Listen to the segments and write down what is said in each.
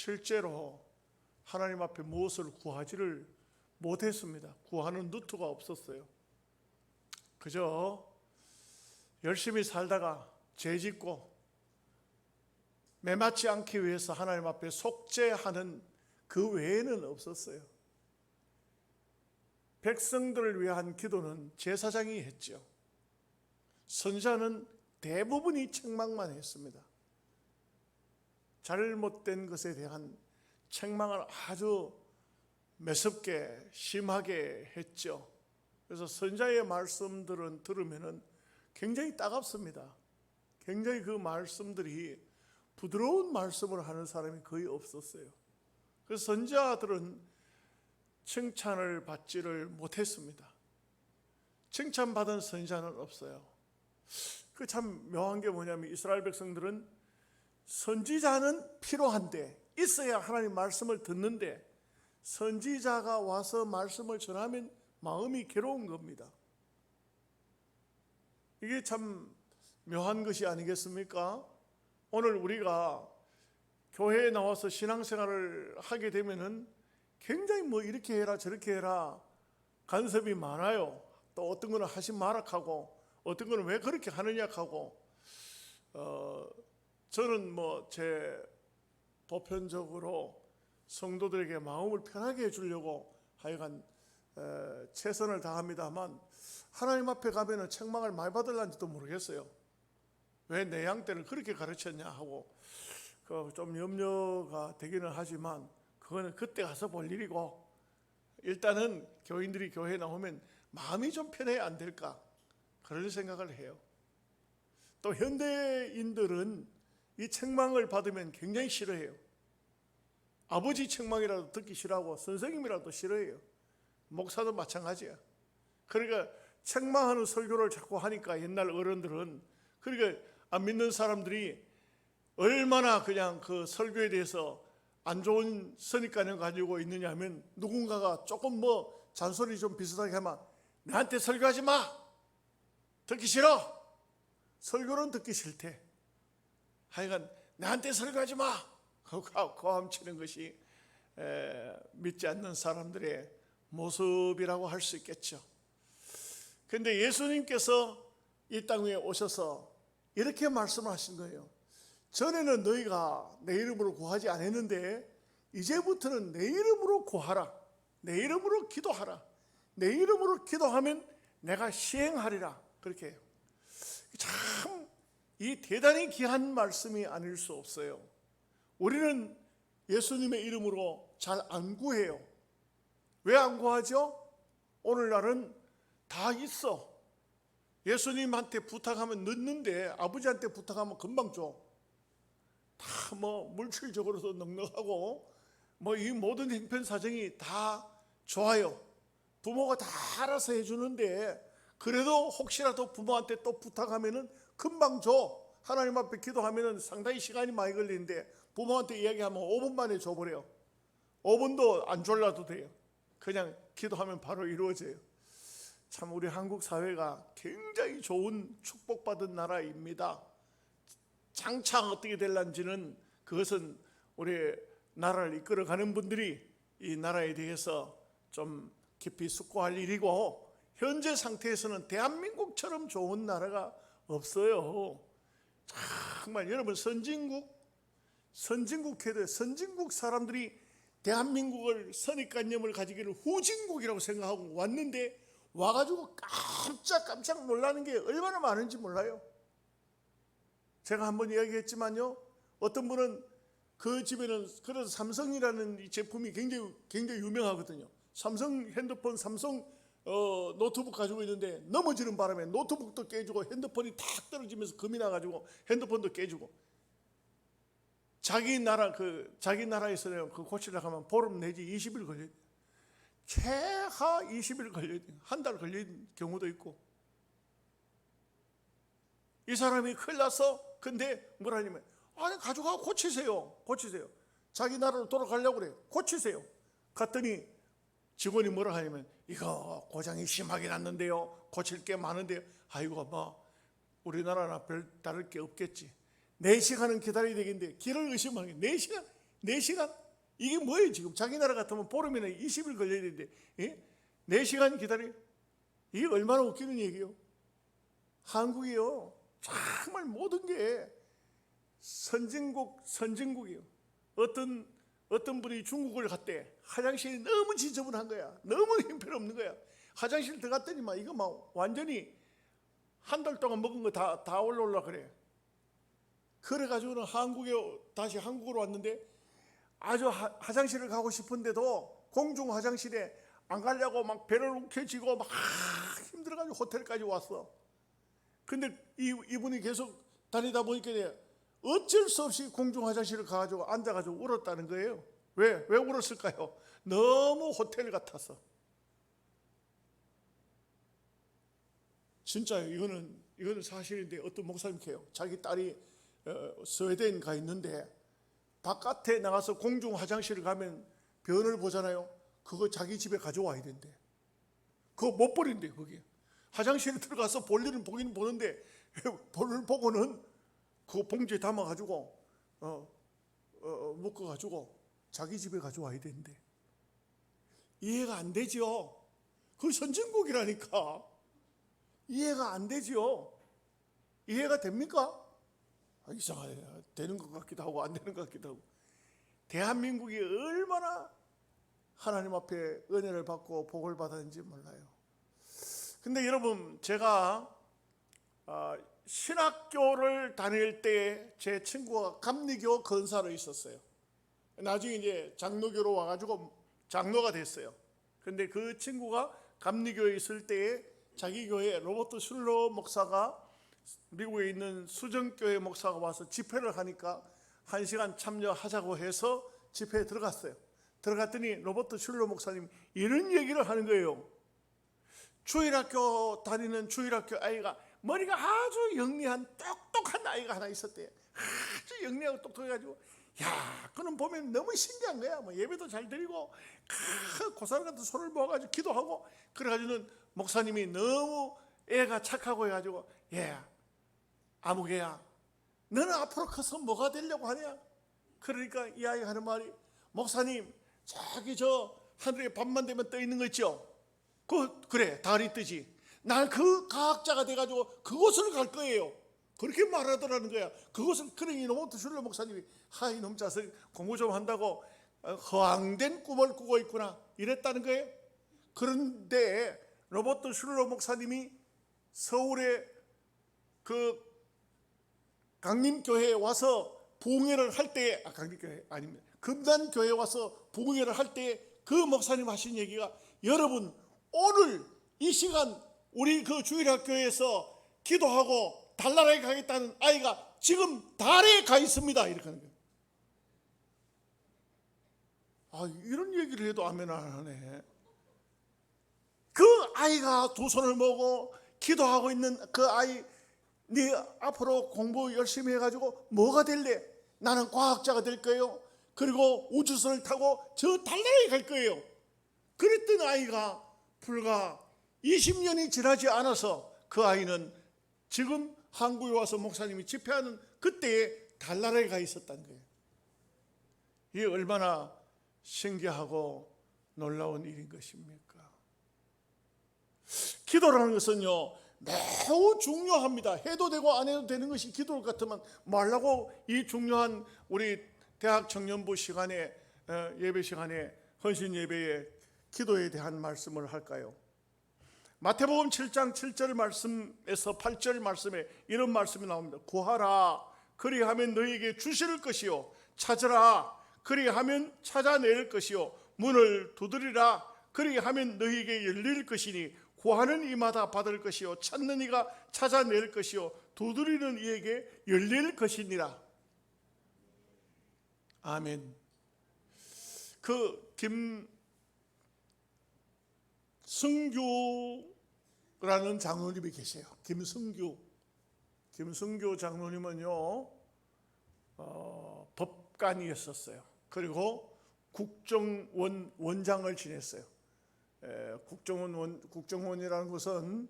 실제로 하나님 앞에 무엇을 구하지를 못했습니다. 구하는 루트가 없었어요. 그저 열심히 살다가 죄짓고 매맞지 않기 위해서 하나님 앞에 속죄하는 그 외에는 없었어요. 백성들을 위한 기도는 제사장이 했죠. 선지자는 대부분이 책망만 했습니다. 잘못된 것에 대한 책망을 아주 매섭게 심하게 했죠. 그래서 선지자의 말씀들은 들으면 굉장히 따갑습니다. 굉장히 그 말씀들이 부드러운 말씀을 하는 사람이 거의 없었어요. 그래서 선지자들은 칭찬을 받지를 못했습니다. 칭찬받은 선지자는 없어요. 그 참 묘한 게 뭐냐면 이스라엘 백성들은 선지자는 필요한데, 있어야 하나님 말씀을 듣는데 선지자가 와서 말씀을 전하면 마음이 괴로운 겁니다. 이게 참 묘한 것이 아니겠습니까? 오늘 우리가 교회에 나와서 신앙생활을 하게 되면은 굉장히 뭐 이렇게 해라 저렇게 해라 간섭이 많아요. 또 어떤 거는 하지 마라 하고 어떤 거는 왜 그렇게 하느냐 하고 저는 뭐 제 보편적으로 성도들에게 마음을 편하게 해주려고 하여간 최선을 다합니다만 하나님 앞에 가면은 책망을 많이 받을란지도 모르겠어요. 왜 내 양떼를 그렇게 가르쳤냐 하고 좀 염려가 되기는 하지만 그거는 그때 가서 볼 일이고, 일단은 교인들이 교회에 나오면 마음이 좀 편해야 안 될까 그런 생각을 해요. 또 현대인들은 이 책망을 받으면 굉장히 싫어해요. 아버지 책망이라도 듣기 싫어하고 선생님이라도 싫어해요. 목사도 마찬가지야. 그러니까 책망하는 설교를 자꾸 하니까 옛날 어른들은, 그러니까 안 믿는 사람들이 얼마나 그냥 그 설교에 대해서 안 좋은 선입관을 가지고 있느냐 하면, 누군가가 조금 뭐 잔소리 좀 비슷하게 하면 나한테 설교하지 마! 듣기 싫어! 설교는 듣기 싫대. 하여간 나한테 설교하지 마! 고함치는 것이 믿지 않는 사람들의 모습이라고 할 수 있겠죠. 그런데 예수님께서 이 땅 위에 오셔서 이렇게 말씀하신 거예요. 전에는 너희가 내 이름으로 구하지 않았는데 이제부터는 내 이름으로 구하라. 내 이름으로 기도하라. 내 이름으로 기도하면 내가 시행하리라. 그렇게 해요. 참 이 대단히 귀한 말씀이 아닐 수 없어요. 우리는 예수님의 이름으로 잘 안 구해요. 왜 안 구하죠? 오늘날은 다 있어. 예수님한테 부탁하면 늦는데 아버지한테 부탁하면 금방 줘. 다 뭐 물질적으로도 넉넉하고 뭐 이 모든 형편사정이 다 좋아요. 부모가 다 알아서 해주는데 그래도 혹시라도 부모한테 또 부탁하면은 금방 줘. 하나님 앞에 기도하면은 상당히 시간이 많이 걸리는데 부모한테 이야기하면 5분 만에 줘버려요. 5분도 안 졸라도 돼요. 그냥 기도하면 바로 이루어져요. 참 우리 한국 사회가 굉장히 좋은 축복받은 나라입니다. 장차 어떻게 될런지는 그것은 우리 나라를 이끌어가는 분들이 이 나라에 대해서 좀 깊이 숙고할 일이고, 현재 상태에서는 대한민국처럼 좋은 나라가 없어요. 정말 여러분 선진국 해도 선진국 사람들이 대한민국을 선입관념을 가지기를 후진국이라고 생각하고 왔는데 와가지고 깜짝 놀라는 게 얼마나 많은지 몰라요. 제가 한번 이야기했지만요, 어떤 분은 그 집에는 그래서 삼성이라는 이 제품이 굉장히 유명하거든요. 삼성 핸드폰, 삼성 노트북 가지고 있는데 넘어지는 바람에 노트북도 깨지고 핸드폰이 탁 떨어지면서 금이 나가지고 핸드폰도 깨지고, 자기 나라에서는 그 고치려고 하면 보름 내지 20일 걸려요. 최하 20일 걸려요. 한 달 걸리는 경우도 있고. 이 사람이 큰일 났어. 근데 뭐라냐면 아니 가져가 고치세요. 자기 나라로 돌아가려고 그래요. 고치세요. 갔더니 직원이 뭐라 하냐면 이거 고장이 심하게 났는데요, 고칠 게 많은데요. 아이고 뭐 우리나라나 별 다를 게 없겠지. 4시간은 기다려야 되겠는데 길을 의심하는 게 4시간 4시간? 이게 뭐예요 지금? 자기 나라 같으면 보름이나 20일 걸려야 되는데 4시간 기다려? 이게 얼마나 웃기는 얘기요? 한국이요 정말 모든 게 선진국이요. 어떤 분이 중국을 갔대. 화장실이 너무 지저분한 거야. 너무 형편없는 거야. 화장실 들어갔더니만 이거 막 완전히 한 달 동안 먹은 거 다 올라올라 그래. 그래가지고는 다시 한국으로 왔는데 아주 화장실을 가고 싶은데도 공중 화장실에 안 가려고 막 배를 움켜쥐고 막 힘들어가지고 호텔까지 왔어. 근데 이분이 계속 다니다 보니까 어쩔 수 없이 공중 화장실을 가가지고 앉아가지고 울었다는 거예요. 왜 울었을까요? 너무 호텔 같아서. 진짜요. 이거는 사실인데 어떤 목사님께요. 자기 딸이 스웨덴 가 있는데 바깥에 나가서 공중 화장실을 가면 변을 보잖아요. 그거 자기 집에 가져와야 된대. 그거 못 버린대. 거기 화장실에 들어가서 볼일은 보기는 보는데 볼을 보고는 그 봉지에 담아가지고 묶어가지고 자기 집에 가져와야 된대. 이해가 안 되죠. 그 선진국이라니까. 이해가 안 되죠. 이해가 됩니까? 이상하네. 되는 것 같기도 하고 안 되는 것 같기도 하고. 대한민국이 얼마나 하나님 앞에 은혜를 받고 복을 받았는지 몰라요. 근데 여러분, 제가 신학교를 다닐 때 제 친구가 감리교 건사로 있었어요. 나중에 이제 장로교로 와가지고 장로가 됐어요. 근데 그 친구가 감리교에 있을 때에 자기 교회 로버트 슐러 목사가 미국에 있는 수정교회 목사가 와서 집회를 하니까 1시간 참여하자고 해서 집회에 들어갔어요. 들어갔더니 로버트 슐러 목사님 이런 얘기를 하는 거예요. 주일학교 다니는 주일학교 아이가 머리가 아주 영리한 똑똑한 아이가 하나 있었대요. 아주 영리하고 똑똑해가지고 그는 보면 너무 신기한 거야. 뭐 예배도 잘 드리고 그 사람 같은 손을 모아가지고 기도하고 그래가지고는 목사님이 너무 애가 착하고 해가지고 아무개야 너는 앞으로 커서 뭐가 되려고 하냐? 그러니까 이 아이가 하는 말이 목사님 저기 저 하늘에 밤만 되면 떠 있는 거 있죠? 그래 달이 뜨지. 난 그 과학자가 돼가지고 그곳을 갈 거예요. 그렇게 말하더라는 거야. 그것을 그러니 로버트 슐러 목사님이 이놈 자식 공부 좀 한다고 허황된 꿈을 꾸고 있구나 이랬다는 거예요. 그런데 로버트 슐러 목사님이 서울의 그 강림교회에 와서 부흥회를 할 때에 강림교회 아닙니다. 금단교회에 와서 부흥회를 할 때에 그 목사님 하신 얘기가 여러분 오늘 이 시간 우리 그 주일학교에서 기도하고 달나라에 가겠다는 아이가 지금 달에 가 있습니다 이렇게 하는 거예요. 이런 얘기를 해도 아멘 안 하네. 그 아이가 두 손을 모으고 기도하고 있는 그 아이 네 앞으로 공부 열심히 해가지고 뭐가 될래? 나는 과학자가 될 거예요. 그리고 우주선을 타고 저 달나라에 갈 거예요. 그랬던 아이가 불과 20년이 지나지 않아서 그 아이는 지금 한국에 와서 목사님이 집회하는 그때에 달나라에 가 있었다는 거예요. 이게 얼마나 신기하고 놀라운 일인 것입니까? 기도라는 것은요 매우 중요합니다. 해도 되고 안 해도 되는 것이 기도 같으면 말라고 이 중요한 우리 대학 청년부 시간에 예배 시간에 헌신 예배에 기도에 대한 말씀을 할까요? 마태복음 7장 7절 말씀에서 8절 말씀에 이런 말씀이 나옵니다. 구하라 그리하면 너희에게 주실 것이요 찾으라 그리하면 찾아낼 것이요 문을 두드리라 그리하면 너희에게 열릴 것이니 구하는 이마다 받을 것이요 찾는 이가 찾아낼 것이요 두드리는 이에게 열릴 것이니라. 아멘. 그 김승규라는 장로님이 계세요. 김승규 장로님은요 법관이었었어요. 그리고 국정원 원장을 지냈어요. 국정원이라는 것은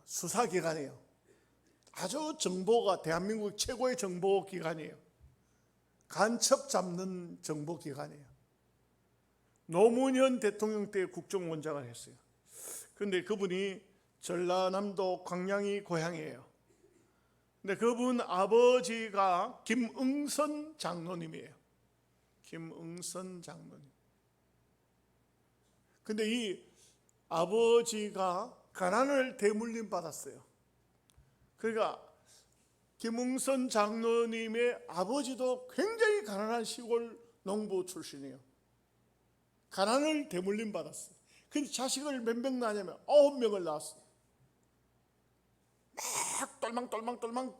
수사기관이에요. 아주 정보가 대한민국 최고의 정보기관이에요. 간첩 잡는 정보기관이에요. 노무현 대통령 때 국정원장을 했어요. 그런데 그분이 전라남도 광양이 고향이에요. 근데 그분 아버지가 김응선 장로님이에요. 김응선 장로님. 근데 이 아버지가 가난을 대물림 받았어요. 그러니까 김응선 장로님의 아버지도 굉장히 가난한 시골 농부 출신이에요. 가난을 대물림 받았어요. 근데 자식을 몇 명 낳냐면 9명을 낳았어요. 막 똘망똘망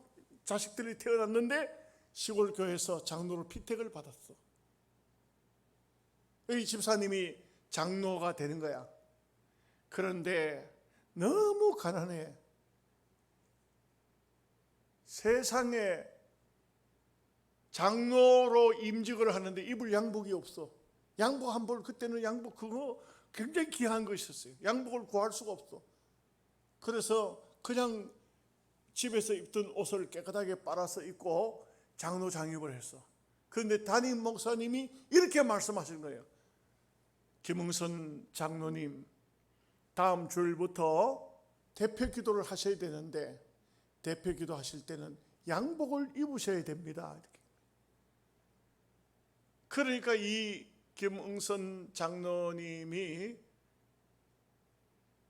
자식들이 태어났는데 시골 교회에서 장로로 피택을 받았어. 이 집사님이 장로가 되는 거야. 그런데 너무 가난해. 세상에 장로로 임직을 하는데 입을 양복이 없어. 양복 한 벌, 그때는 양복 그거 굉장히 귀한 거 있었어요. 양복을 구할 수가 없어. 그래서 그냥 집에서 입던 옷을 깨끗하게 빨아서 입고 장로 장입을 했어. 그런데 담임 목사님이 이렇게 말씀하신 거예요. 김응선 장로님, 다음 주일부터 대표 기도를 하셔야 되는데 대표 기도 하실 때는 양복을 입으셔야 됩니다. 이렇게. 그러니까 이 김응선 장로님이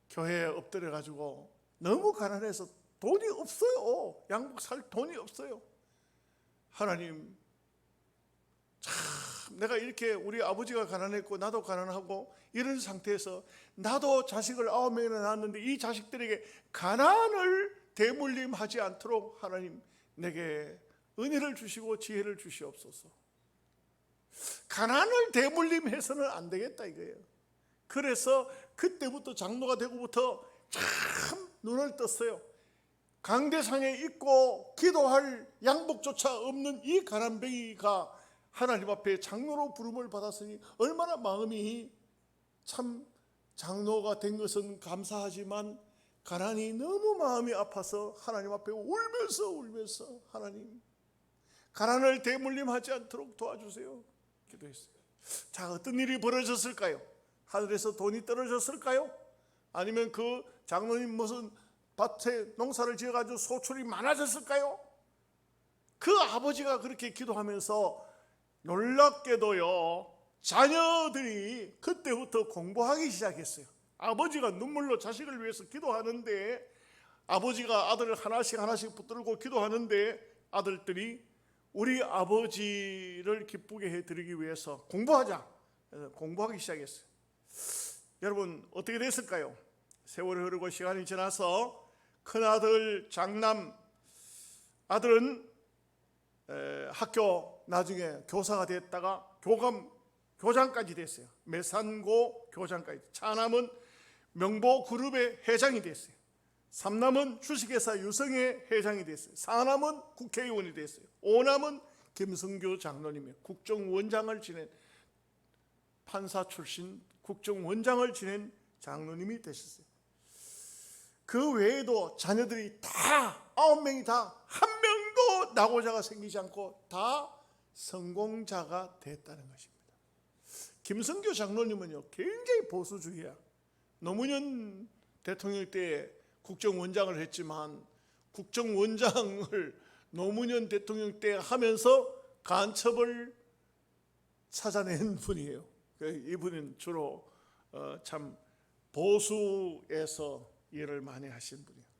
교회에 엎드려 가지고 너무 가난해서 돈이 없어요. 양복 살 돈이 없어요. 하나님, 참 내가 이렇게 우리 아버지가 가난했고 나도 가난하고 이런 상태에서 나도 자식을 9명이나 낳았는데 이 자식들에게 가난을 대물림하지 않도록 하나님 내게 은혜를 주시고 지혜를 주시옵소서. 가난을 대물림해서는 안 되겠다 이거예요. 그래서 그때부터 장로가 되고부터 참 눈을 떴어요. 강대상에 있고 기도할 양복조차 없는 이 가난뱅이가 하나님 앞에 장로로 부름을 받았으니 얼마나 마음이 참, 장로가 된 것은 감사하지만 가난이 너무 마음이 아파서 하나님 앞에 울면서 하나님 가난을 대물림하지 않도록 도와주세요 기도했어요. 자, 어떤 일이 벌어졌을까요? 하늘에서 돈이 떨어졌을까요? 아니면 그 장로님 무슨 밭에 농사를 지어가지고 소출이 많아졌을까요? 그 아버지가 그렇게 기도하면서 놀랍게도요, 자녀들이 그때부터 공부하기 시작했어요. 아버지가 눈물로 자식을 위해서 기도하는데, 아버지가 아들을 하나씩 붙들고 기도하는데 아들들이 우리 아버지를 기쁘게 해드리기 위해서 공부하자. 그래서 공부하기 시작했어요. 여러분 어떻게 됐을까요? 세월이 흐르고 시간이 지나서 큰아들 장남 아들은 학교 나중에 교사가 됐다가 교장까지 됐어요. 매산고 교장까지. 차남은 명보그룹의 회장이 됐어요. 삼남은 주식회사 유성의 회장이 됐어요. 사남은 국회의원이 됐어요. 오남은 김성교 장로님이 국정원장을 지낸, 판사 출신 국정원장을 지낸 장로님이 되셨어요. 그 외에도 자녀들이 다 9명이 다 한 명도 낙오자가 생기지 않고 다 성공자가 됐다는 것입니다. 김성교 장로님은요 굉장히 보수주의야. 노무현 대통령 때 국정원장을 했지만 국정원장을 노무현 대통령 때 하면서 간첩을 찾아낸 분이에요. 이분은 주로 참 보수에서 일을 많이 하신 분이에요.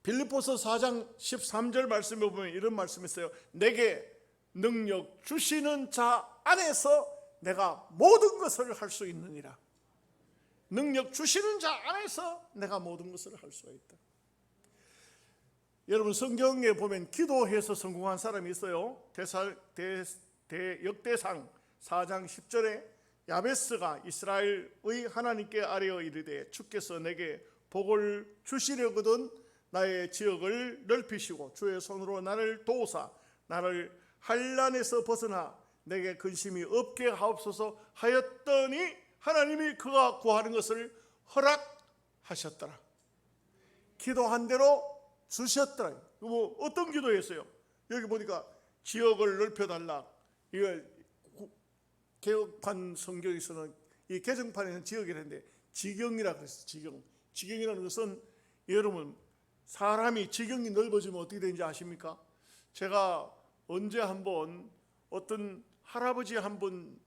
빌립보서 4장 13절 말씀에 보면 이런 말씀이 있어요. 내게 능력 주시는 자 안에서 내가 모든 것을 할 수 있느니라. 능력 주시는 자 안에서 내가 모든 것을 할 수가 있다. 여러분 성경에 보면 기도해서 성공한 사람이 있어요. 역대상 4장 10절에 야베스가 이스라엘의 하나님께 아뢰어 이르되 주께서 내게 복을 주시려거든 나의 지역을 넓히시고 주의 손으로 나를 도우사 나를 환난에서 벗어나 내게 근심이 없게 하옵소서 하였더니 하나님이 그가 구하는 것을 허락하셨더라. 기도한 대로 주셨더라. 뭐 어떤 기도였어요? 여기 보니까 지역을 넓혀달라. 이걸 개혁판 성경에서는 이 개정판에는 지역이라는데 지경이라 그랬어요. 지경이라는 것은 여러분 사람이 지경이 넓어지면 어떻게 되는지 아십니까? 제가 언제 한번 어떤 할아버지 한 분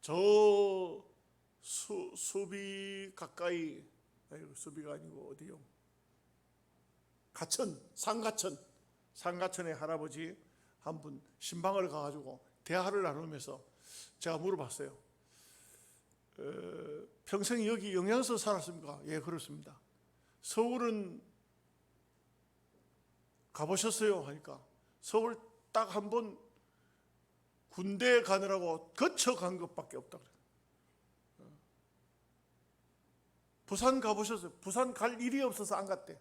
저 수비 가까이, 수비가 아니고 어디요? 상가천의 할아버지 한 분 신방을 가가지고 대화를 나누면서 제가 물어봤어요. 평생 여기 영양서 살았습니까? 예, 그렇습니다. 서울은 가보셨어요? 하니까 서울 딱 한 번 군대 가느라고 거쳐간 것밖에 없다 그래요. 부산 가보셨어요? 부산 갈 일이 없어서 안 갔대.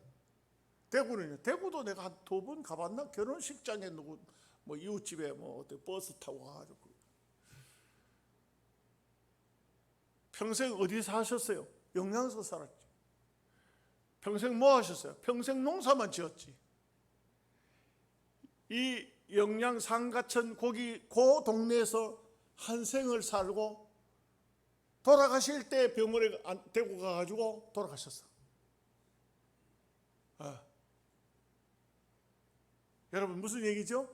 대구는요? 대구도 내가 한 2번 가봤나? 결혼식장에 누구 뭐 이웃집에 뭐 어때 버스 타고 가가지고. 평생 어디 사셨어요? 영양서 살았지. 평생 뭐 하셨어요? 평생 농사만 지었지. 이 영양 상가천 고기 그 동네에서 한 생을 살고 돌아가실 때 병원에 데리고 가가지고 돌아가셨어. 여러분 무슨 얘기죠?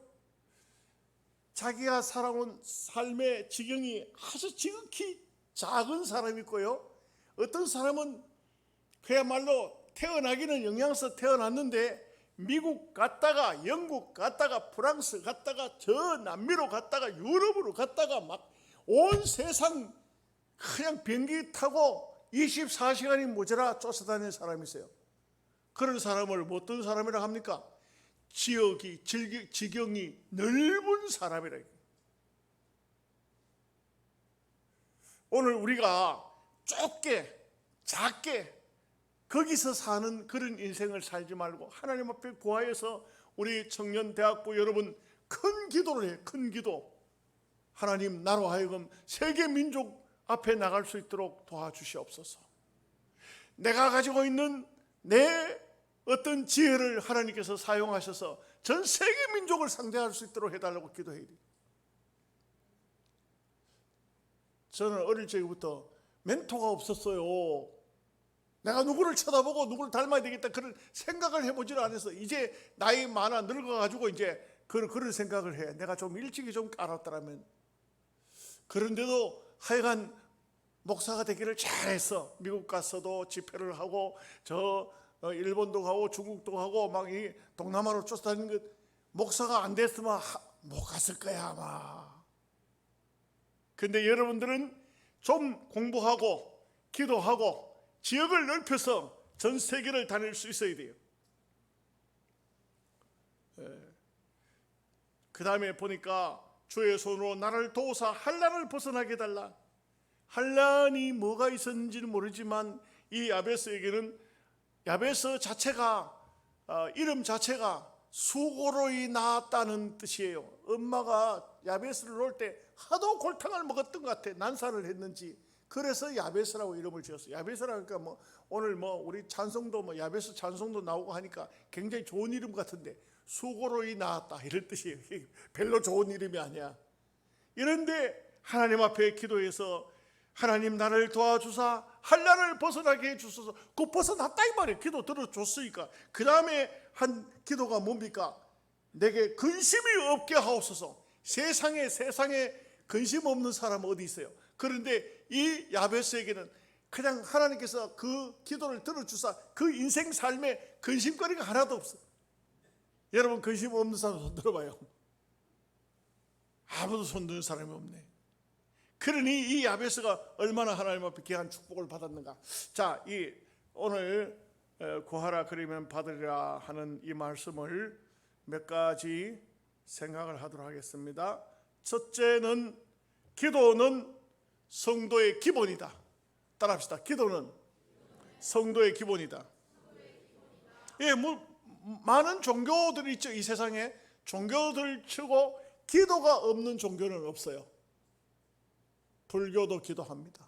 자기가 살아온 삶의 지경이 아주 지극히 작은 사람이 있고요. 어떤 사람은 그야말로 태어나기는 영양서 태어났는데 미국 갔다가 영국 갔다가 프랑스 갔다가 저 남미로 갔다가 유럽으로 갔다가 막 온 세상 그냥 비행기 타고 24시간이 모자라 쫓아다니는 사람이 있어요. 그런 사람을 어떤 사람이라 합니까? 지경이 넓은 사람이라. 오늘 우리가 좁게 작게 거기서 사는 그런 인생을 살지 말고 하나님 앞에 구하여서 우리 청년대학부 여러분 큰 기도를 해요. 큰 기도. 하나님 나로 하여금 세계 민족 앞에 나갈 수 있도록 도와주시옵소서. 내가 가지고 있는 내 어떤 지혜를 하나님께서 사용하셔서 전 세계 민족을 상대할 수 있도록 해달라고 기도해야 돼요. 저는 어릴 적부터 멘토가 없었어요. 내가 누구를 쳐다보고 누구를 닮아야 되겠다 그런 생각을 해보지를 않아서 이제 나이 많아 늙어가지고 이제 그런 생각을 해. 내가 좀 일찍이 좀 알았더라면. 그런데도 하여간 목사가 되기를 잘했어. 미국 가서도 집회를 하고 저 일본도 가고 중국도 가고 막 이 동남아로 쫓아다니는 것 목사가 안 됐으면 못 갔을 거야 아마. 근데 여러분들은 좀 공부하고 기도하고 지역을 넓혀서 전 세계를 다닐 수 있어야 돼요. 그 다음에 보니까 주의 손으로 나를 도우사 환난을 벗어나게 해달라. 환난이 뭐가 있었는지는 모르지만 이 야베스에게는 야베스 자체가 이름 자체가 수고로이 낳았다는 뜻이에요. 엄마가 야베스를 놓을 때 하도 골탕을 먹었던 것 같아. 난사를 했는지. 그래서 야베스라고 이름을 지었어요. 야베스라니까 뭐 오늘 뭐 우리 찬송도 뭐 야베스 찬송도 나오고 하니까 굉장히 좋은 이름 같은데 수고로이 낳았다 이런 뜻이에요. 별로 좋은 이름이 아니야. 이런데 하나님 앞에 기도해서 하나님 나를 도와주사 환난을 벗어나게 해주소서. 그 벗어났다 이 말이에요. 기도 들어줬으니까. 그 다음에 한 기도가 뭡니까? 내게 근심이 없게 하옵소서. 세상에 근심 없는 사람은 어디 있어요? 그런데 이 야베스에게는 그냥 하나님께서 그 기도를 들어주사 그 인생 삶에 근심거리가 하나도 없어. 여러분 근심 없는 사람 손 들어봐요. 아무도 손 드는 사람이 없네. 그러니 이 야베스가 얼마나 하나님 앞에 귀한 축복을 받았는가. 자, 이 오늘 구하라 그리면 받으리라 하는 이 말씀을 몇 가지 생각을 하도록 하겠습니다. 첫째는 기도는 성도의 기본이다. 따라합시다. 기도는 성도의 기본이다. 예, 뭐 많은 종교들이 있죠. 이 세상에 종교들 치고 기도가 없는 종교는 없어요. 불교도 기도합니다.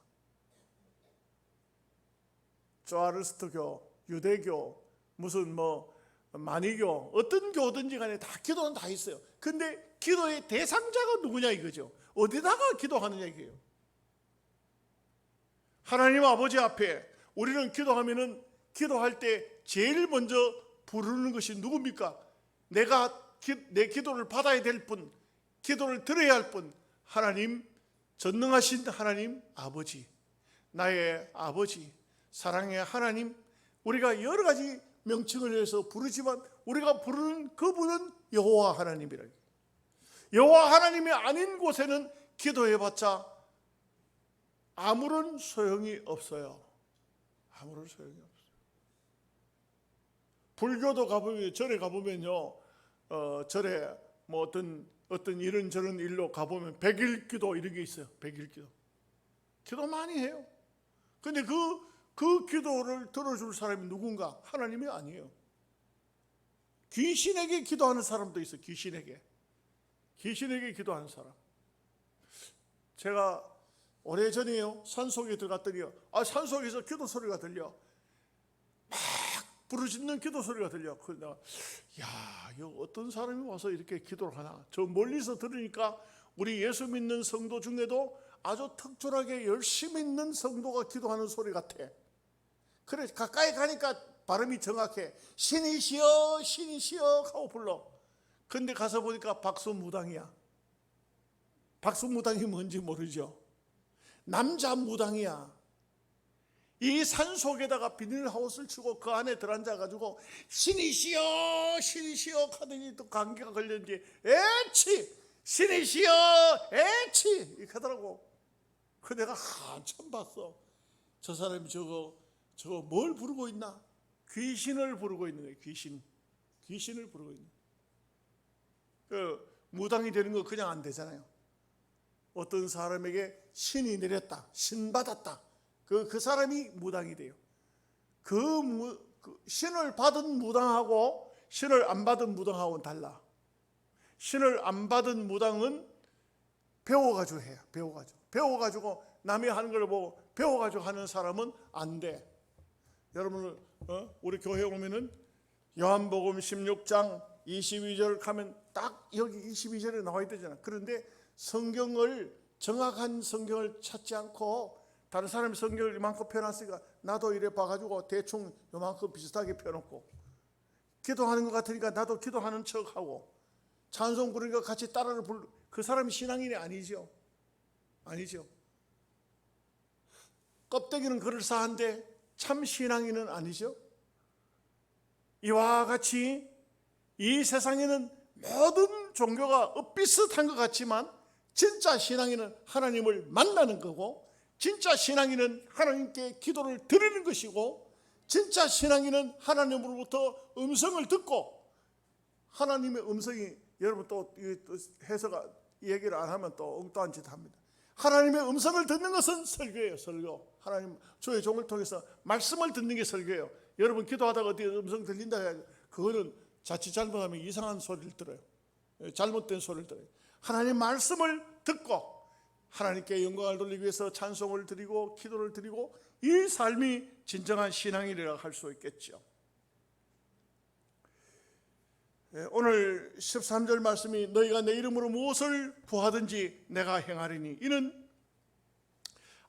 조아르스트교, 유대교, 무슨 뭐 마니교 어떤 교든지 간에 다 기도는 다 있어요. 근데 기도의 대상자가 누구냐 이거죠. 어디다가 기도하느냐 이게요. 하나님 아버지 앞에 우리는 기도하면은 기도할 때 제일 먼저 부르는 것이 누굽니까? 내 기도를 받아야 될 분, 기도를 들어야 할 분, 하나님, 전능하신 하나님 아버지, 나의 아버지, 사랑의 하나님. 우리가 여러 가지 명칭을 해서 부르지만 우리가 부르는 그분은 여호와 하나님이라. 여호와 하나님이 아닌 곳에는 기도해봤자 아무런 소용이 없어요. 아무런 소용이 없어요. 불교도 가보면, 절에 가보면요, 절에 뭐 어떤 이런저런 일로 가보면 백일기도 이런 게 있어요. 백일기도. 기도 많이 해요. 근데 그 기도를 들어줄 사람이 누군가? 하나님이 아니에요. 귀신에게 기도하는 사람도 있어요. 귀신에게 기도하는 사람. 제가 오래전에요, 산속에 들어갔더니요, 산속에서 기도 소리가 들려. 막 부르짖는 기도 소리가 들려. 그래서 내가, 야, 어떤 사람이 와서 이렇게 기도를 하나. 저 멀리서 들으니까 우리 예수 믿는 성도 중에도 아주 특출하게 열심히 있는 성도가 기도하는 소리 같아. 그래, 가까이 가니까 발음이 정확해. 신이시여, 신이시여 하고 불러. 근데 가서 보니까 박수무당이야. 박수무당이 뭔지 모르죠. 남자 무당이야. 이 산속에다가 비닐하우스를 치고 그 안에 들어앉아가지고 신이시여, 신이시여 하더니 또 감기가 걸렸는지 에치, 신이시여, 에치 이렇게 하더라고. 그 내가 한참 봤어. 저 사람이 저거 뭘 부르고 있나? 귀신을 부르고 있는 거예요. 귀신을 부르고 있는 거예요. 무당이 되는 거 그냥 안 되잖아요. 어떤 사람에게 신이 내렸다, 신 받았다. 그 사람이 무당이 돼요. 그 신을 받은 무당하고 신을 안 받은 무당하고는 달라. 신을 안 받은 무당은 배워가지고 해요. 배워가지고 남이 하는 걸 보고 배워가지고 하는 사람은 안 돼. 여러분, 우리 교회 오면은 요한복음 16장 22절 가면 딱 여기 22절에 나와 있잖아. 그런데 정확한 성경을 찾지 않고 다른 사람이 성경을 이만큼 펴놨으니까 나도 이래 봐가지고 대충 이만큼 비슷하게 펴놓고, 기도하는 것 같으니까 나도 기도하는 척하고, 찬송 부르니까 같이 따라를 부르. 그 사람이 신앙인이 아니죠. 껍데기는 그럴싸한데 참 신앙인은 아니죠. 이와 같이 이 세상에는 모든 종교가 비슷한 것 같지만 진짜 신앙인은 하나님을 만나는 거고, 진짜 신앙인은 하나님께 기도를 드리는 것이고, 진짜 신앙인은 하나님으로부터 음성을 듣고, 하나님의 음성이, 여러분 또 해석가 얘기를 안 하면 또 엉뚱한 짓 합니다. 하나님의 음성을 듣는 것은 설교예요. 설교. 하나님 저의 종을 통해서 말씀을 듣는 게 설교예요. 여러분 기도하다가 어디 음성 들린다 해야죠. 그거는 자칫 잘못하면 이상한 소리를 들어요. 잘못된 소리를 들어요. 하나님 말씀을 듣고 하나님께 영광을 돌리기 위해서 찬송을 드리고 기도를 드리고, 이 삶이 진정한 신앙이라 할 수 있겠죠. 오늘 13절 말씀이 너희가 내 이름으로 무엇을 구하든지 내가 행하리니 이는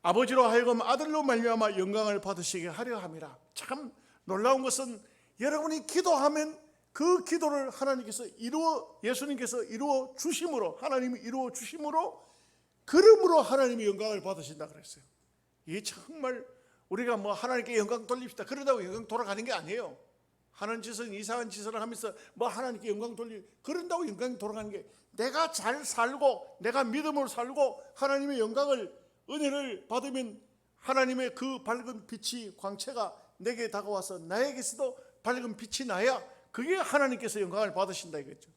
아버지로 하여금 아들로 말미암아 영광을 받으시게 하려 함이라. 참 놀라운 것은 여러분이 기도하면 그 기도를 하나님께서 예수님께서 이루어 주심으로, 하나님이 이루어 주심으로, 그러므로 하나님이 영광을 받으신다 그랬어요. 이게 정말 우리가 뭐 하나님께 영광 돌립시다 그러다고 영광 돌아가는 게 아니에요. 하는 짓은 이상한 짓을 하면서 뭐 하나님께 영광 그런다고 영광이 돌아가는 게, 내가 잘 살고 내가 믿음으로 살고 하나님의 영광을, 은혜를 받으면 하나님의 그 밝은 빛이, 광채가 내게 다가와서 나에게서도 밝은 빛이 나야 그게 하나님께서 영광을 받으신다 이거죠.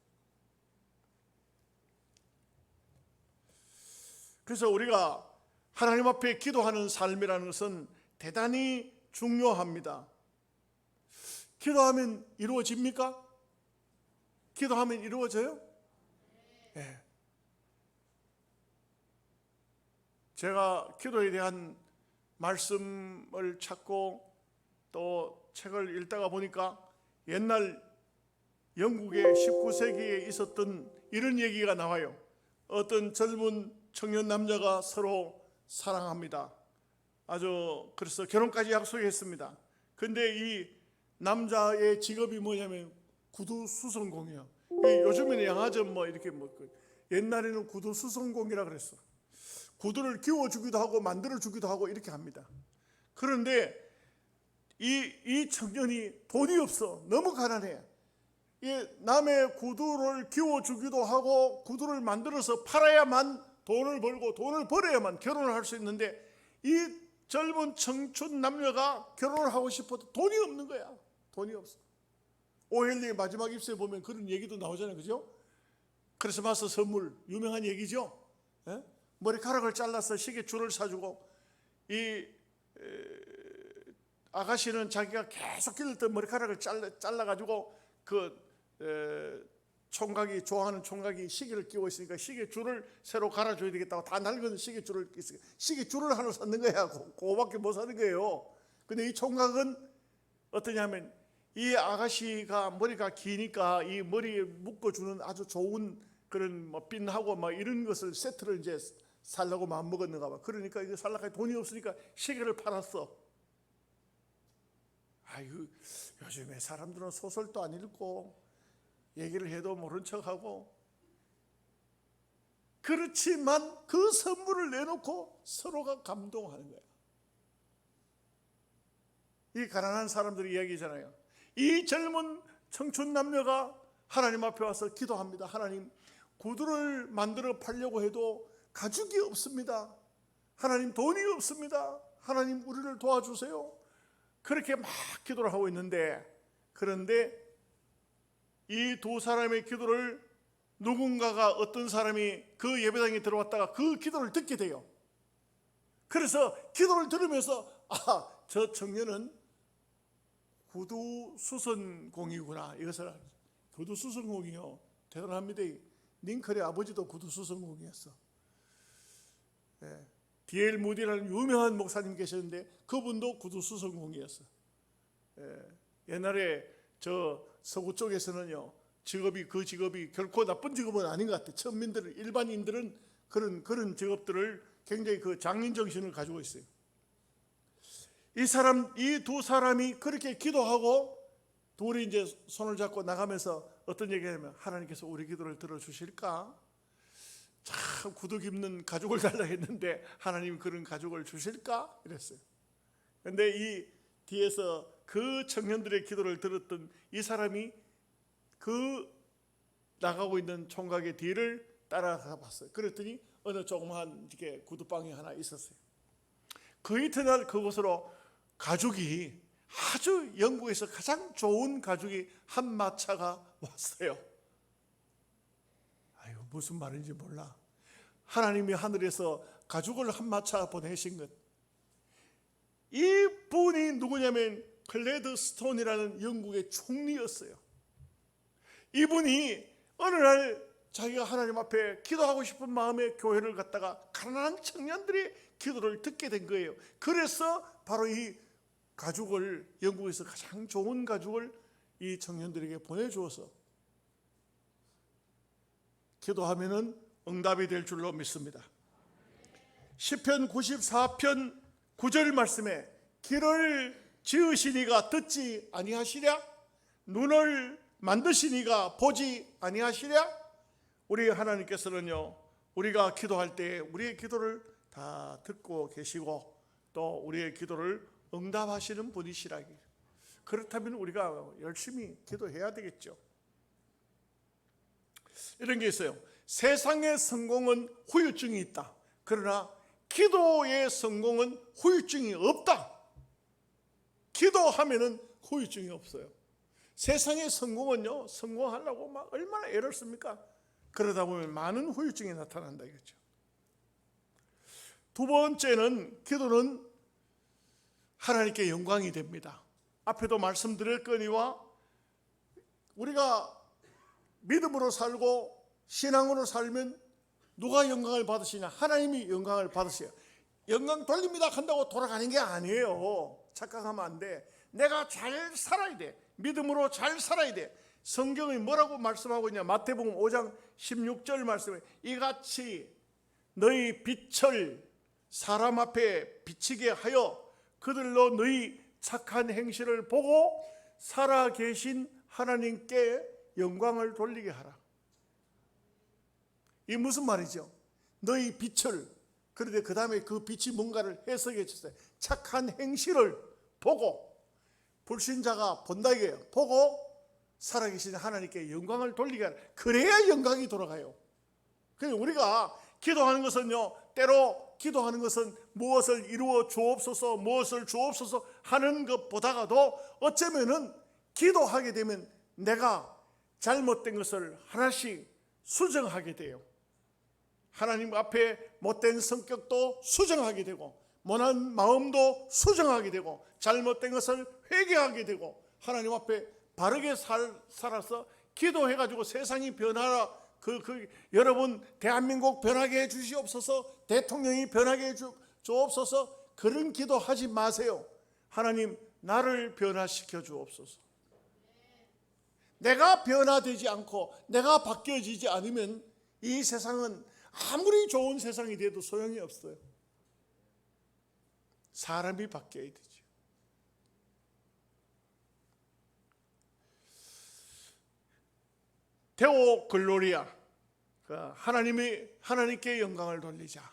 그래서 우리가 하나님 앞에 기도하는 삶이라는 것은 대단히 중요합니다. 기도하면 이루어집니까? 기도하면 이루어져요? 네. 제가 기도에 대한 말씀을 찾고 또 책을 읽다가 보니까 옛날 영국의 19세기에 있었던 이런 얘기가 나와요. 어떤 젊은 청년 남녀가 서로 사랑합니다. 그래서 결혼까지 약속했습니다. 근데 이 남자의 직업이 뭐냐면 구두수선공이에요. 요즘에는 양화점 이렇게 옛날에는 구두수선공이라 그랬어. 구두를 끼워주기도 하고 만들어주기도 하고 이렇게 합니다. 그런데 이 청년이 돈이 없어. 너무 가난해. 남의 구두를 끼워주기도 하고 구두를 만들어서 팔아야만 돈을 벌고 돈을 벌어야만 결혼을 할 수 있는데, 이 젊은 청춘 남녀가 결혼을 하고 싶어도 돈이 없는 거야. 돈이 없어. 오헬리의 마지막 입술에 보면 그런 얘기도 나오잖아요. 그죠? 크리스마스 선물 유명한 얘기죠. 예? 머리카락을 잘라서 시계줄을 사주고, 이 아가씨는 자기가 계속 길렀던 머리카락을 잘라가지고 총각이 좋아하는 총각이 시계를 끼고 있으니까 시계줄을 새로 갈아줘야 되겠다고 다 낡은 시계줄을 하나 샀는 거야. 그거밖에 못 사는 거예요. 근데 이 총각은 어떠냐면, 이 아가씨가 머리가 기니까 이 머리에 묶어주는 아주 좋은 그런 핀하고 이런 것을 세트를 이제 살려고 마음먹었는가 봐. 그러니까 이거 살려고 돈이 없으니까 시계를 팔았어. 아이고, 요즘에 사람들은 소설도 안 읽고 얘기를 해도 모른 척하고, 그렇지만 그 선물을 내놓고 서로가 감동하는 거야. 이 가난한 사람들의 이야기잖아요. 이 젊은 청춘 남녀가 하나님 앞에 와서 기도합니다. 하나님, 구두를 만들어 팔려고 해도 가죽이 없습니다. 하나님, 돈이 없습니다. 하나님, 우리를 도와주세요. 그렇게 막 기도를 하고 있는데, 그런데 이 두 사람의 기도를 누군가가, 어떤 사람이 그 예배당에 들어왔다가 그 기도를 듣게 돼요. 그래서 기도를 들으면서 저 청년은 구두수선공이구나. 이것을 구두수선공이요. 대단합니다. 링컨의 아버지도 구두수선공이었어. D.L. 무디라는 유명한 목사님 계셨는데 그분도 구두수선공이었어. 옛날에 저 서구 쪽에서는요, 그 직업이 결코 나쁜 직업은 아닌 것 같아요. 천민들은, 일반인들은 그런 직업들을 굉장히 그 장인 정신을 가지고 있어요. 이 두 사람이 그렇게 기도하고 둘이 이제 손을 잡고 나가면서 어떤 얘기냐면, 하나님께서 우리 기도를 들어주실까? 참 구두 입는 가죽을 달라 했는데 하나님 그런 가죽을 주실까? 이랬어요. 그런데 이 뒤에서 그 청년들의 기도를 들었던 이 사람이 그 나가고 있는 총각의 뒤를 따라가 봤어요. 그랬더니 어느 조그마한 이렇게 구두방이 하나 있었어요. 그 이튿날 그곳으로 가죽이, 아주 영국에서 가장 좋은 가죽이 한 마차가 왔어요. 아유, 무슨 말인지 몰라. 하나님이 하늘에서 가죽을 한 마차 보내신 것. 이 분이 누구냐면 클레드 스톤이라는 영국의 총리였어요. 이분이 어느 날 자기가 하나님 앞에 기도하고 싶은 마음에 교회를 갔다가 가난한 청년들의 기도를 듣게 된 거예요. 그래서 바로 이 가죽을, 영국에서 가장 좋은 가죽을 이 청년들에게 보내주어서 기도하면은 응답이 될 줄로 믿습니다. 시편 94편 9절 말씀에, 길을 지으시니가 듣지 아니하시랴? 눈을 만드시니가 보지 아니하시랴? 우리 하나님께서는요, 우리가 기도할 때 우리의 기도를 다 듣고 계시고 또 우리의 기도를 응답하시는 분이시라기. 그렇다면 우리가 열심히 기도해야 되겠죠. 이런 게 있어요. 세상의 성공은 후유증이 있다. 그러나 기도의 성공은 후유증이 없다. 기도하면은 후유증이 없어요. 세상의 성공은요, 성공하려고 막 얼마나 애를 씁니까? 그러다 보면 많은 후유증이 나타난다 이거죠. 두 번째는, 기도는 하나님께 영광이 됩니다. 앞에도 말씀드렸거니와 우리가 믿음으로 살고 신앙으로 살면 누가 영광을 받으시냐? 하나님이 영광을 받으세요. 영광 돌립니다 한다고 돌아가는 게 아니에요. 착각하면 안 돼. 내가 잘 살아야 돼. 믿음으로 잘 살아야 돼. 성경이 뭐라고 말씀하고 있냐? 마태복음 5장 16절 말씀에 이같이 너희 빛을 사람 앞에 비치게 하여 그들로 너희 착한 행실을 보고 살아계신 하나님께 영광을 돌리게 하라. 이 무슨 말이죠? 너희 빛을, 그런데 그 다음에 그 빛이 뭔가를 해석해 주세요. 착한 행실을 보고, 불신자가 본다 이게요. 보고 살아계신 하나님께 영광을 돌리게 하라. 그래야 영광이 돌아가요. 그래서 우리가 기도하는 것은요, 때로 기도하는 것은 무엇을 이루어 주옵소서, 무엇을 주옵소서 하는 것보다가도 어쩌면은 기도하게 되면 내가 잘못된 것을 하나씩 수정하게 돼요. 하나님 앞에 못된 성격도 수정하게 되고, 못난 마음도 수정하게 되고, 잘못된 것을 회개하게 되고, 하나님 앞에 바르게 살아서 기도해가지고 세상이 변하라. 여러분 대한민국 변하게 해주시옵소서, 대통령이 변하게 해주옵소서, 그런 기도하지 마세요. 하나님 나를 변화시켜 주옵소서. 내가 변화되지 않고 내가 바뀌어지지 않으면 이 세상은 아무리 좋은 세상이 돼도 소용이 없어요. 사람이 바뀌어야 되죠. 데오 글로리아, 하나님께 영광을 돌리자.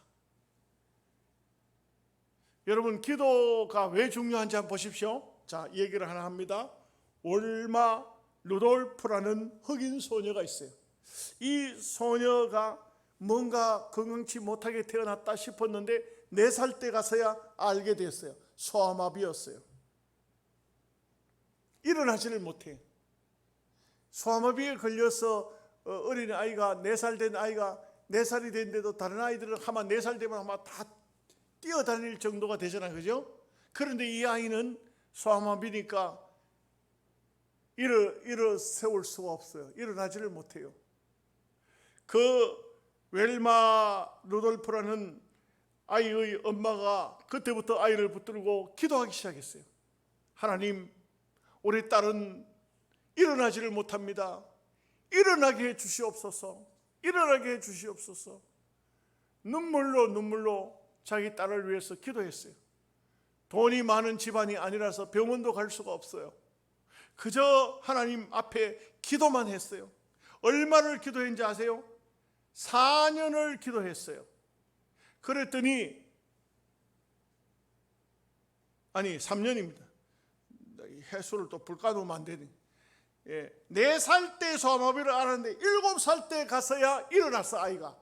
여러분 기도가 왜 중요한지 한번 보십시오. 자, 얘기를 하나 합니다. 올마 루돌프라는 흑인 소녀가 있어요. 이 소녀가 뭔가 건강치 못하게 태어났다 싶었는데 4살 때 가서야 알게 됐어요. 소아마비였어요. 일어나지를 못해. 소아마비에 걸려서 어린 아이가 4살 된 아이가 4살이 됐는데도 다른 아이들은 아마 4살 되면 아마 다 뛰어다닐 정도가 되잖아요, 그죠? 그런데 이 아이는 소아마비니까 일어 세울 수가 없어요. 일어나지를 못해요. 그 웰마 루돌프라는 아이의 엄마가 그때부터 아이를 붙들고 기도하기 시작했어요. 하나님, 우리 딸은 일어나지를 못합니다. 일어나게 해 주시옵소서. 일어나게 해 주시옵소서. 눈물로 자기 딸을 위해서 기도했어요. 돈이 많은 집안이 아니라서 병원도 갈 수가 없어요. 그저 하나님 앞에 기도만 했어요. 얼마를 기도했는지 아세요? 4년을 기도했어요. 그랬더니, 아니 3년입니다. 해수를 또 불가누면 안 되니. 4살 때 소아마비를 알았는데 7살 때 가서야 일어났어. 아이가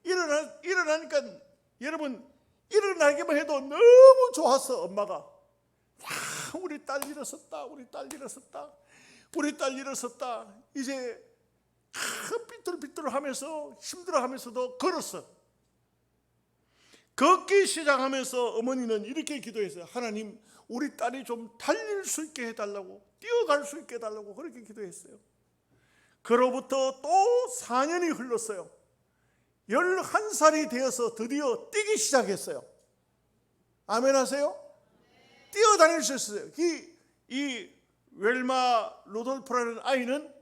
일어나니까 여러분, 일어나기만 해도 너무 좋았어. 엄마가 와, 우리 딸 일어섰다, 우리 딸 일어섰다, 우리 딸 일어섰다. 이제 삐뚤삐뚤하면서 힘들어하면서도 걸었어. 걷기 시작하면서 어머니는 이렇게 기도했어요. 하나님, 우리 딸이 좀 달릴 수 있게 해달라고, 뛰어갈 수 있게 해달라고 그렇게 기도했어요. 그로부터 또 4년이 흘렀어요. 11살이 되어서 드디어 뛰기 시작했어요. 아멘 하세요? 뛰어다닐 수 있어요. 이 웰마 루돌프라는 아이는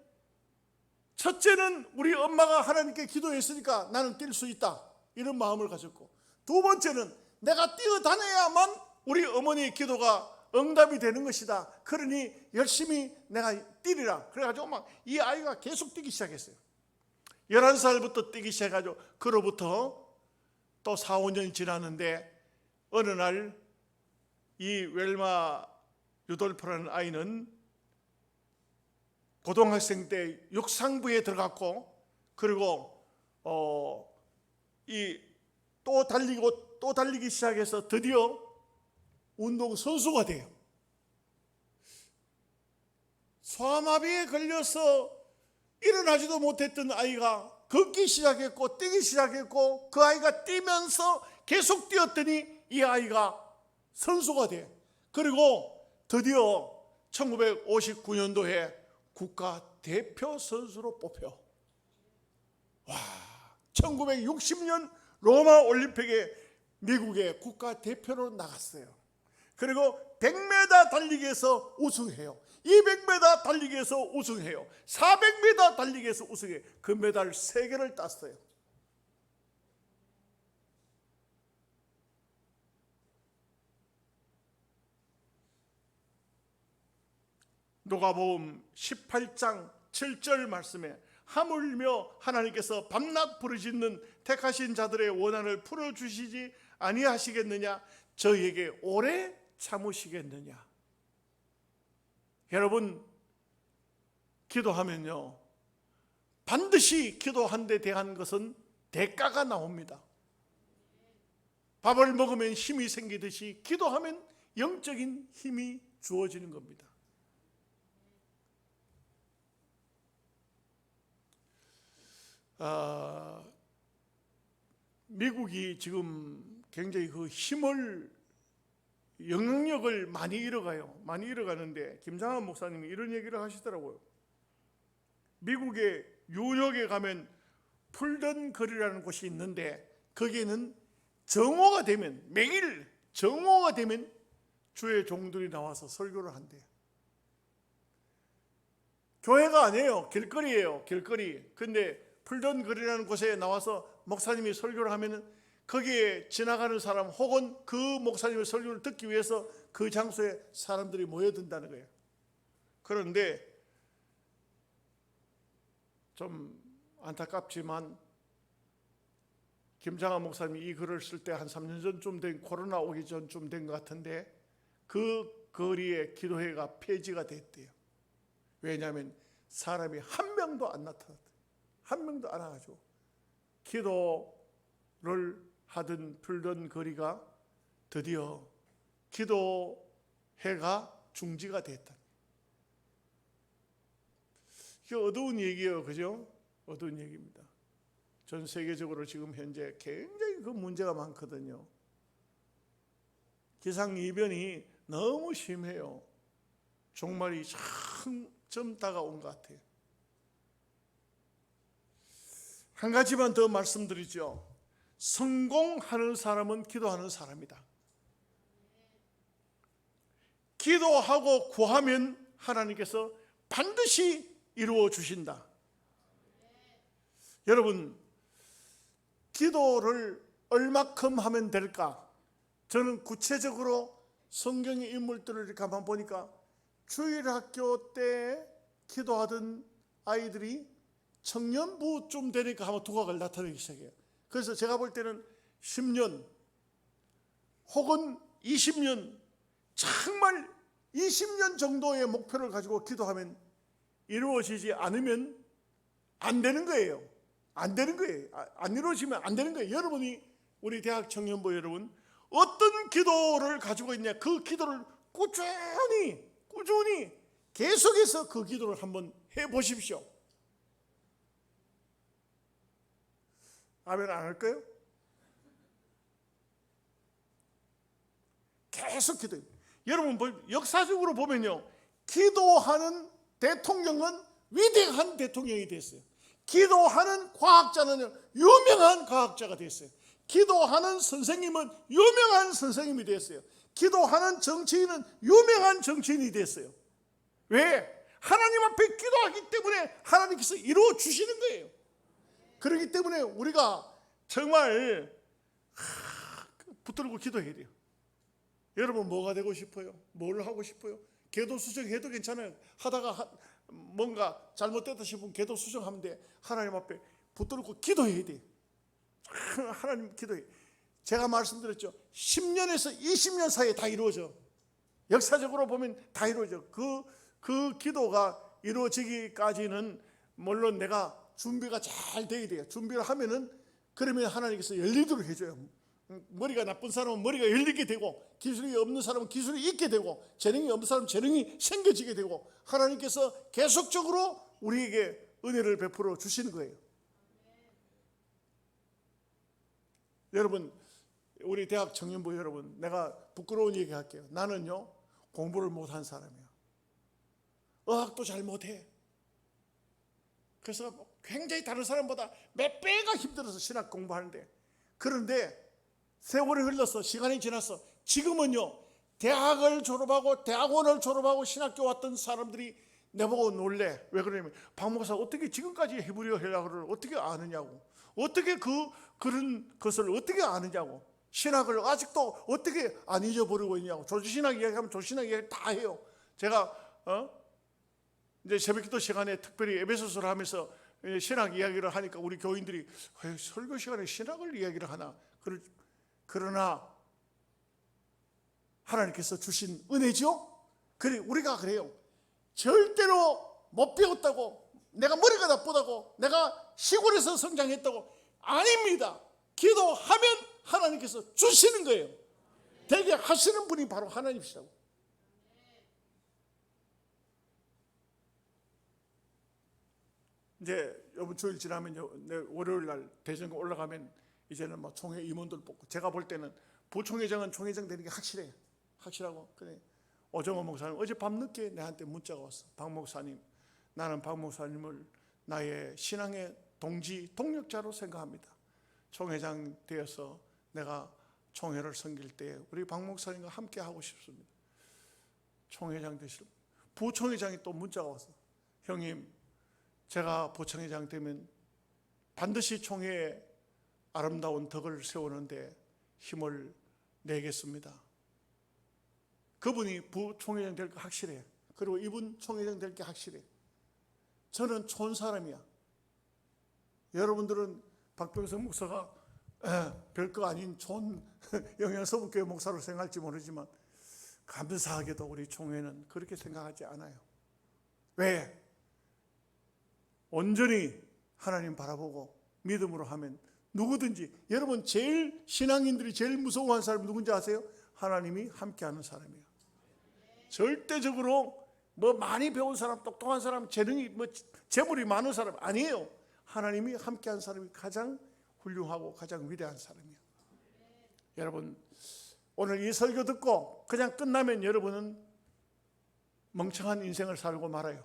첫째는 우리 엄마가 하나님께 기도했으니까 나는 뛸 수 있다, 이런 마음을 가졌고, 두 번째는 내가 뛰어다녀야만 우리 어머니의 기도가 응답이 되는 것이다. 그러니 열심히 내가 뛰리라. 그래가지고 막 이 아이가 계속 뛰기 시작했어요. 11살부터 뛰기 시작해가지고 그로부터 또 4, 5년이 지났는데 어느 날 이 웰마 루돌프라는 아이는 고등학생 때 육상부에 들어갔고, 그리고 또 달리기 시작해서 드디어 운동 선수가 돼요. 소아마비에 걸려서 일어나지도 못했던 아이가 걷기 시작했고 뛰기 시작했고, 그 아이가 뛰면서 계속 뛰었더니 이 아이가 선수가 돼. 그리고 드디어 1959년도에 국가대표 선수로 뽑혀. 와, 1960년 로마 올림픽에 미국의 국가대표로 나갔어요. 그리고 100m 달리기에서 우승해요. 200m 달리기에서 우승해요. 400m 달리기에서 우승해. 금메달 3개를 땄어요. 누가복음 18장 7절 말씀에 하물며 하나님께서 밤낮 부르짖는 택하신 자들의 원한을 풀어주시지 아니하시겠느냐? 저희에게 오래 참으시겠느냐? 여러분, 기도하면요, 반드시 기도한 데 대한 것은 대가가 나옵니다. 밥을 먹으면 힘이 생기듯이 기도하면 영적인 힘이 주어지는 겁니다. 미국이 지금 굉장히 그 힘을, 영향력을 많이 잃어가요. 많이 잃어가는데 김장한 목사님이 이런 얘기를 하시더라고요. 미국의 뉴욕에 가면 풀던 거리라는 곳이 있는데 거기에는 정오가 되면, 매일 정오가 되면 주의 종들이 나와서 설교를 한대요. 교회가 아니에요. 길거리예요. 길거리. 근데 풀던 거리라는 곳에 나와서 목사님이 설교를 하면은 거기에 지나가는 사람 혹은 그 목사님의 설교를 듣기 위해서 그 장소에 사람들이 모여든다는 거예요. 그런데 좀 안타깝지만 김장한 목사님이 이 글을 쓸 때 한 3년 전쯤 된, 코로나 오기 전쯤 된 것 같은데 그 거리에 기도회가 폐지가 됐대요. 왜냐하면 사람이 한 명도 안 나타났대요. 한 명도 안 와가지고 기도를 하던 풀던 거리가 드디어 기도회가 중지가 됐다. 이게 어두운 얘기예요, 그죠? 어두운 얘기입니다. 전 세계적으로 지금 현재 굉장히 그 문제가 많거든요. 기상이변이 너무 심해요. 종말이 좀 다가온 것 같아요. 한 가지만 더 말씀드리죠. 성공하는 사람은 기도하는 사람이다. 기도하고 구하면 하나님께서 반드시 이루어 주신다. 여러분, 기도를 얼마큼 하면 될까? 저는 구체적으로 성경의 인물들을 이렇게 한번 보니까 주일학교 때 기도하던 아이들이 청년부쯤 되니까 한번 두각을 나타내기 시작해요. 그래서 제가 볼 때는 10년 혹은 20년, 정말 20년 정도의 목표를 가지고 기도하면 이루어지지 않으면 안 되는 거예요. 안 되는 거예요. 안 이루어지면 안 되는 거예요. 여러분이, 우리 대학 청년부 여러분, 어떤 기도를 가지고 있냐, 그 기도를 꾸준히 계속해서 그 기도를 한번 해보십시오. 아멘 안 할까요? 계속 기도해요. 여러분, 역사적으로 보면요, 기도하는 대통령은 위대한 대통령이 됐어요. 기도하는 과학자는 유명한 과학자가 됐어요. 기도하는 선생님은 유명한 선생님이 됐어요. 기도하는 정치인은 유명한 정치인이 됐어요. 왜? 하나님 앞에 기도하기 때문에 하나님께서 이루어 주시는 거예요. 그렇기 때문에 우리가 정말 붙들고 기도해야 돼요. 여러분, 뭐가 되고 싶어요? 뭘 하고 싶어요? 계도 수정해도 괜찮아요. 하다가 뭔가 잘못됐다 싶으면 계도 수정하면 돼. 하나님 앞에 붙들고 기도해야 돼. 하나님 기도해. 제가 말씀드렸죠. 10년에서 20년 사이에 다 이루어져. 역사적으로 보면 다 이루어져. 그 기도가 이루어지기까지는 물론 내가 준비가 잘 돼야 돼요. 준비를 하면은 그러면 하나님께서 열리도록 해줘요. 머리가 나쁜 사람은 머리가 열리게 되고, 기술이 없는 사람은 기술이 있게 되고, 재능이 없는 사람은 재능이 생겨지게 되고, 하나님께서 계속적으로 우리에게 은혜를 베풀어 주시는 거예요. 여러분, 우리 대학 청년부 여러분, 내가 부끄러운 얘기 할게요. 나는요, 공부를 못한 사람이에요. 어학도 잘 못해. 그래서 굉장히 다른 사람보다 몇 배가 힘들어서 신학 공부하는데, 그런데 세월이 흘러서 시간이 지나서 지금은요, 대학을 졸업하고 대학원을 졸업하고 신학교 왔던 사람들이 내보고 놀래. 왜 그러냐면 박 목사 어떻게 지금까지 히브리어 헬라어를 어떻게 아느냐고, 어떻게 그런 것을 어떻게 아느냐고, 신학을 아직도 어떻게 안 잊어버리고 있냐고. 조신학 이야기하면 조신학 이야기 다 해요. 제가 이제 새벽기도 시간에 특별히 에베소서를 하면서 신학 이야기를 하니까 우리 교인들이 왜 설교 시간에 신학을 이야기를 하나. 그러나 하나님께서 주신 은혜죠. 그래, 우리가 그래요. 절대로 못 배웠다고, 내가 머리가 나쁘다고, 내가 시골에서 성장했다고, 아닙니다. 기도하면 하나님께서 주시는 거예요. 되게 하시는 분이 바로 하나님이시라고. 이제 이번 주일 지나면 월요일 날 대전가 올라가면 이제는 뭐 총회 임원들 뽑고, 제가 볼 때는 부총회장은 총회장 되는 게 확실해요. 확실하고. 그래. 오정호 목사님 어제 밤늦게 내한테 문자가 왔어. 박 목사님, 나는 박 목사님을 나의 신앙의 동지, 동력자로 생각합니다. 총회장 되어서 내가 총회를 섬길 때 우리 박 목사님과 함께 하고 싶습니다. 총회장 되실. 부총회장이 또 문자가 왔어. 형님, 제가 부총회장 되면 반드시 총회에 아름다운 덕을 세우는데 힘을 내겠습니다. 그분이 부총회장 될 거 확실해요. 그리고 이분 총회장 될 게 확실해요. 저는 촌 사람이야. 여러분들은 박병석 목사가 별거 아닌 촌 영양서북교회 목사로 생각할지 모르지만 감사하게도 우리 총회는 그렇게 생각하지 않아요. 왜? 온전히 하나님 바라보고 믿음으로 하면 누구든지, 여러분 제일 신앙인들이 제일 무서워하는 사람이 누군지 아세요? 하나님이 함께하는 사람이에요. 절대적으로 뭐 많이 배운 사람, 똑똑한 사람, 재능이 뭐 재물이 많은 사람 아니에요. 하나님이 함께한 사람이 가장 훌륭하고 가장 위대한 사람이에요. 여러분, 오늘 이 설교 듣고 그냥 끝나면 여러분은 멍청한 인생을 살고 말아요.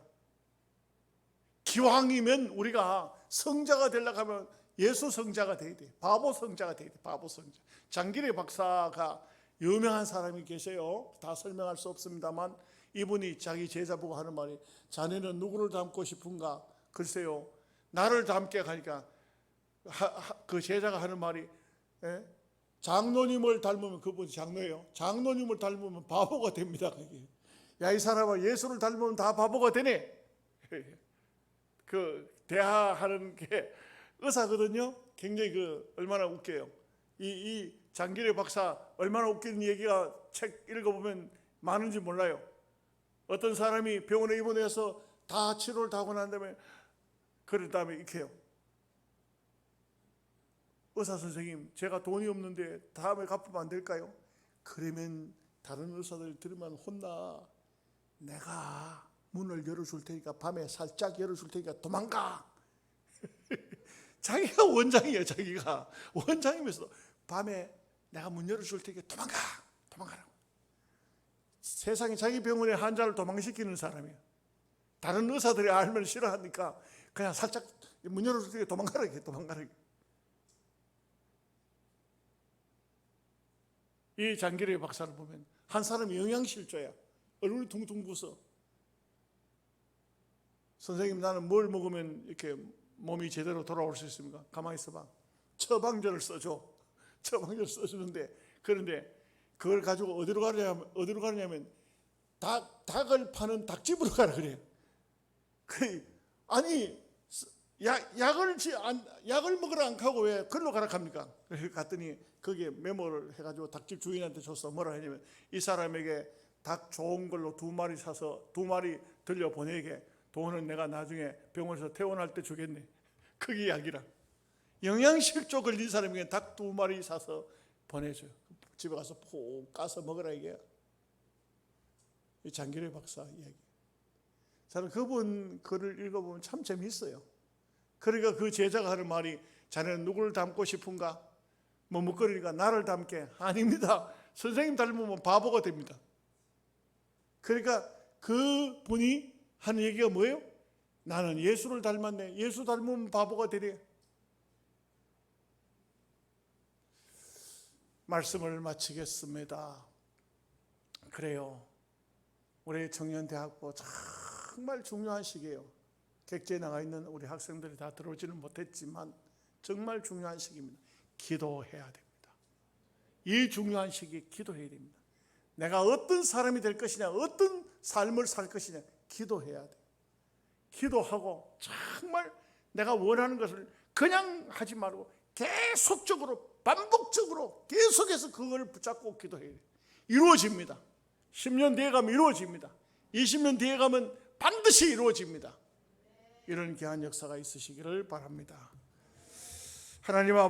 기왕이면 우리가 성자가 되려고 하면 예수 성자가 돼야 돼. 바보 성자가 돼야 돼. 바보 성자. 장기래 박사가 유명한 사람이 계세요. 다 설명할 수 없습니다만 이분이 자기 제자 보고 하는 말이, 자네는 누구를 닮고 싶은가? 글쎄요, 나를 닮게 하니까 그 제자가 하는 말이, 장로님을 닮으면, 그분이 장로예요. 장로님을 닮으면 바보가 됩니다. 야, 이 사람아, 예수를 닮으면 다 바보가 되네. 그 대화하는 게 의사거든요. 굉장히 얼마나 웃겨요. 이 장기래 박사 얼마나 웃기는 얘기가 책 읽어보면 많은지 몰라요. 어떤 사람이 병원에 입원해서 다 치료를 다 하고 난 다음에, 그런 다음에 이렇게 해요. 의사 선생님, 제가 돈이 없는데 다음에 갚으면 안 될까요? 그러면 다른 의사들 들으면 혼나. 내가 문을 열어줄 테니까, 밤에 살짝 열어줄 테니까 도망가. 자기가 원장이에요. 자기가 원장이면서 밤에 내가 문 열어줄 테니까 도망가라고. 세상에 자기 병원에 환자를 도망시키는 사람이에요. 다른 의사들이 알면 싫어하니까 그냥 살짝 문 열어줄 테니까 도망가라. 이 장기래 박사를 보면 한 사람이 영양실조야. 얼굴이 둥둥 부서. 선생님, 나는 뭘 먹으면 이렇게 몸이 제대로 돌아올 수 있습니까? 가만히 있어봐. 처방전을 써줘. 처방전을 써주는데, 그런데 그걸 가지고 어디로 가냐면 닭을 파는 닭집으로 가라 그래요. 아니, 약을 먹으러 안 가고 왜 그걸로 가라 합니까? 그래서 갔더니 거기에 메모를 해가지고 닭집 주인한테 줬어. 뭐라 하냐면, 이 사람에게 닭 좋은 걸로 2마리 사서 2마리 들려보내게, 돈은 내가 나중에 병원에서 퇴원할 때 주겠네. 그게 약이라. 영양실조 걸린 사람에게 닭 2마리 사서 보내줘요. 집에 가서 푹 까서 먹으라 이게. 이 장기래 박사 이야기. 저는 그분 글을 읽어보면 참 재미있어요. 그러니까 그 제자가 하는 말이, 자네는 누구를 닮고 싶은가? 머뭇거리니까 나를 닮게. 아닙니다. 선생님 닮으면 바보가 됩니다. 그러니까 그 분이 하는 얘기가 뭐예요? 나는 예수를 닮았네. 예수 닮으면 바보가 되래. 말씀을 마치겠습니다. 그래요. 올해 청년대학부 정말 중요한 시기예요. 객지에 나가 있는 우리 학생들이 다 들어오지는 못했지만 정말 중요한 시기입니다. 기도해야 됩니다. 이 중요한 시기에 기도해야 됩니다. 내가 어떤 사람이 될 것이냐, 어떤 삶을 살 것이냐, 기도해야 돼요. 기도하고 정말 내가 원하는 것을 그냥 하지 말고 계속적으로 반복적으로 계속해서 그걸 붙잡고 기도해야 돼요. 이루어집니다. 10년 뒤에 가면 이루어집니다. 20년 뒤에 가면 반드시 이루어집니다. 이런 귀한 역사가 있으시기를 바랍니다. 하나님 아버지,